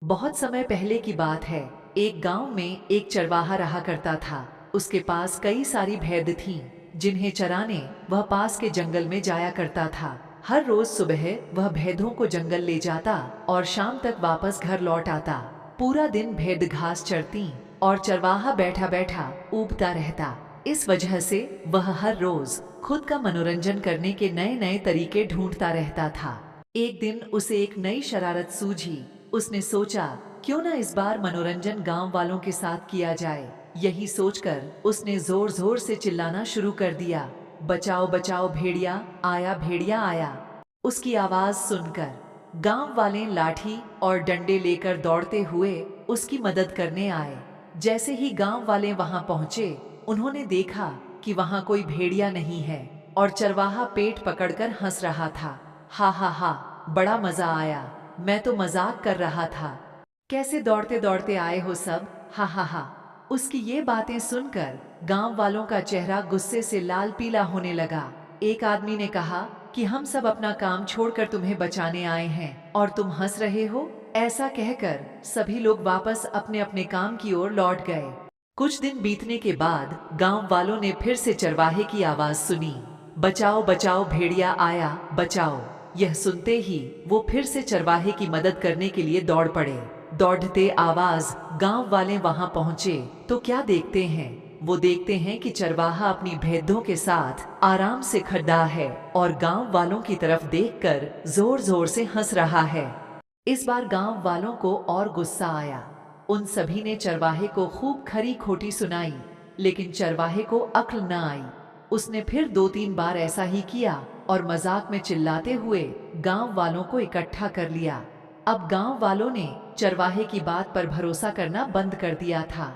बहुत समय पहले की बात है। एक गांव में एक चरवाहा रहा करता था। उसके पास कई सारी भेड़ थीं, जिन्हें चराने वह पास के जंगल में जाया करता था। हर रोज सुबह वह भेड़ों को जंगल ले जाता और शाम तक वापस घर लौट आता। पूरा दिन भेड़ घास चरती और चरवाहा बैठा बैठा ऊबता रहता। इस वजह से वह हर रोज खुद का मनोरंजन करने के नए नए तरीके ढूंढता रहता था। एक दिन उसे एक नई शरारत सूझी। उसने सोचा, क्यों ना इस बार मनोरंजन गांव वालों के साथ किया जाए। यही सोचकर उसने जोर जोर से चिल्लाना शुरू कर दिया, बचाओ बचाओ भेड़िया आया, भेड़िया आया। उसकी आवाज सुनकर गांव वाले लाठी और डंडे लेकर दौड़ते हुए उसकी मदद करने आए। जैसे ही गांव वाले वहां पहुंचे, उन्होंने देखा कि वहां कोई भेड़िया नहीं है और चरवाहा पेट पकड़कर हंस रहा था। हा हा हा, बड़ा मजा आया, मैं तो मजाक कर रहा था। कैसे दौड़ते दौड़ते आए हो सब, हा हा हा। उसकी ये बातें सुनकर गांव वालों का चेहरा गुस्से से लाल पीला होने लगा। एक आदमी ने कहा कि हम सब अपना काम छोड़कर तुम्हें बचाने आए हैं और तुम हंस रहे हो। ऐसा कहकर सभी लोग वापस अपने अपने काम की ओर लौट गए। कुछ दिन बीतने के बाद गांव वालों ने फिर से चरवाहे की आवाज सुनी, बचाओ बचाओ भेड़िया आया, बचाओ। यह सुनते ही वो फिर से चरवाहे की मदद करने के लिए दौड़ पड़े। दौड़ते आवाज गांव वाले वहां पहुंचे तो क्या देखते हैं? वो देखते हैं कि चरवाहा अपनी भेड़ों के साथ आराम से खड़ा है और गांव वालों की तरफ देखकर जोर जोर से हंस रहा है। इस बार गांव वालों को और गुस्सा आया। उन सभी ने चरवाहे को खूब खरी खोटी सुनाई, लेकिन चरवाहे को अक्ल न आई। उसने फिर 2-3 बार ऐसा ही किया और मजाक में चिल्लाते हुए गांव वालों को इकट्ठा कर लिया। अब गांव वालों ने चरवाहे की बात पर भरोसा करना बंद कर दिया था।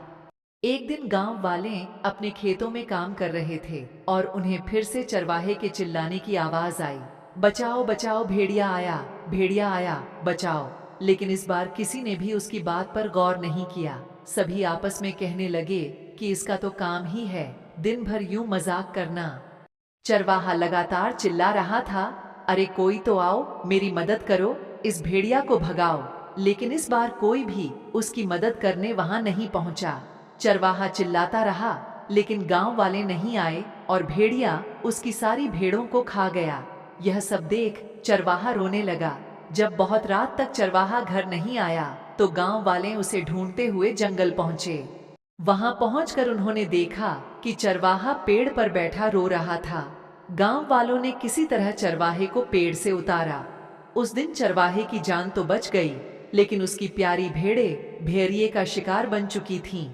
एक दिन गांव वाले अपने खेतों में काम कर रहे थे और उन्हें फिर से चरवाहे के चिल्लाने की आवाज आई, बचाओ बचाओ भेड़िया आया, भेड़िया आया, बचाओ। लेकिन इस बार किसी ने भी उसकी बात पर गौर नहीं किया। सभी आपस में कहने लगे कि इसका तो काम ही है दिन भर यूं मजाक करना। चरवाहा लगातार चिल्ला रहा था, अरे कोई तो आओ, मेरी मदद करो, इस भेड़िया को भगाओ। लेकिन इस बार कोई भी उसकी मदद करने वहां नहीं पहुंचा। चरवाहा चिल्लाता रहा, लेकिन गांव वाले नहीं आए और भेड़िया उसकी सारी भेड़ों को खा गया। यह सब देख चरवाहा रोने लगा। जब बहुत रात तक चरवाहा घर नहीं आया तो गांव वाले उसे ढूंढते हुए जंगल पहुंचे। वहां पहुंचकर उन्होंने देखा कि चरवाहा पेड़ पर बैठा रो रहा था। गांव वालों ने किसी तरह चरवाहे को पेड़ से उतारा। उस दिन चरवाहे की जान तो बच गई, लेकिन उसकी प्यारी भेड़ें भेड़िए का शिकार बन चुकी थीं।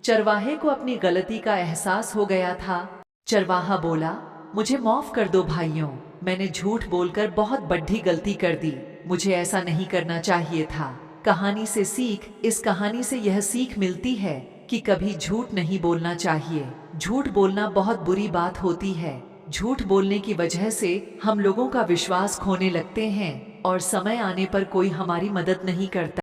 चरवाहे को अपनी गलती का एहसास हो गया था। चरवाहा बोला, मुझे माफ कर दो भाइयों, मैंने झूठ बोलकर बहुत बड़ी गलती कर दी। मुझे ऐसा नहीं करना चाहिए था। कहानी से सीख, इस कहानी से यह सीख मिलती है कि कभी झूठ नहीं बोलना चाहिए। झूठ बोलना बहुत बुरी बात होती है। झूठ बोलने की वजह से हम लोगों का विश्वास खोने लगते हैं और समय आने पर कोई हमारी मदद नहीं करता।